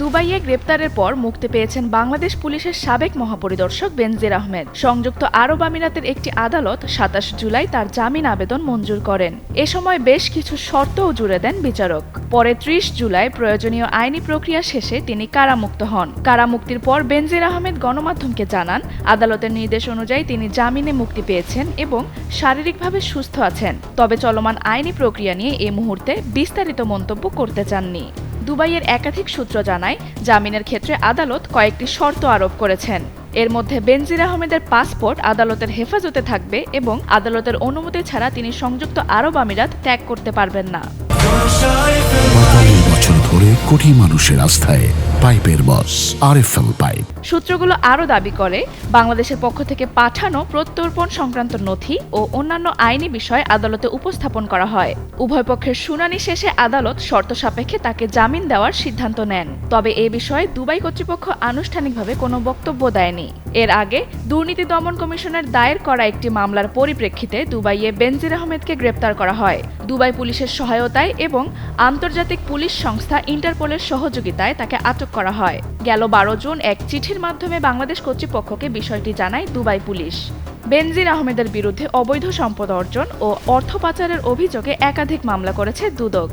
দুবাইয়ে গ্রেপ্তারের পর মুক্তি পেয়েছেন বাংলাদেশ পুলিশের সাবেক মহাপরিদর্শক বেনজির আহমেদ। সংযুক্ত আরব আমিরাতের একটি আদালত ২৭ জুলাই তার জামিন আবেদন মঞ্জুর করেন। এ সময় বেশ কিছু শর্তও জুড়ে দেন বিচারক। পরে ৩০ জুলাই প্রয়োজনীয় আইনি প্রক্রিয়া শেষে তিনি কারামুক্ত হন। কারামুক্তির পর বেনজির আহমেদ গণমাধ্যমকে জানান, আদালতের নির্দেশ অনুযায়ী তিনি জামিনে মুক্তি পেয়েছেন এবং শারীরিকভাবে সুস্থ আছেন। তবে চলমান আইনি প্রক্রিয়া নিয়ে এই মুহূর্তে বিস্তারিত মন্তব্য করতে চাননি। দুবাইয়ের একাধিক সূত্র জানায়, জামিনের ক্ষেত্রে আদালত কয়েকটি শর্ত আরোপ করেছেন। এর মধ্যে বেনজির আহমেদের পাসপোর্ট আদালতের হেফাজতে থাকবে এবং আদালতের অনুমতি ছাড়া তিনি সংযুক্ত আরব আমিরাত ত্যাগ করতে পারবেন না। ৪৫ বছর ধরে কোটি মানুষের আস্থায় পাইপের বস আরএফএল পাইপ। সূত্রগুলো আরও দাবি করে, বাংলাদেশের পক্ষ থেকে পাঠানো প্রত্যর্পণ সংক্রান্ত নথি ও অন্যান্য আইনি বিষয় আদালতে উপস্থাপন করা হয়। উভয় পক্ষের শুনানি শেষে আদালত শর্ত সাপেক্ষে তাকে জামিন দেওয়ার সিদ্ধান্ত নেন। তবে এ বিষয়ে দুবাই কর্তৃপক্ষ আনুষ্ঠানিকভাবে কোনো বক্তব্য দেয়নি। এর আগে দুর্নীতি দমন কমিশনের দায়ের করা একটি মামলার পরিপ্রেক্ষিতে দুবাইয়ে বেনজির আহমেদকে গ্রেপ্তার করা হয়। দুবাই পুলিশের সহায়তায় এবং আন্তর্জাতিক পুলিশ সংস্থা ইন্টারপোলের সহযোগিতায় তাকে আটক করা হয়। গেল ১২ জুন এক চিঠির মাধ্যমে বাংলাদেশ কর্তৃপক্ষকে বিষয়টি জানায় দুবাই পুলিশ। বেনজির আহমেদের বিরুদ্ধে অবৈধ সম্পদ অর্জন ও অর্থ পাচারের অভিযোগে একাধিক মামলা করেছে দুদক।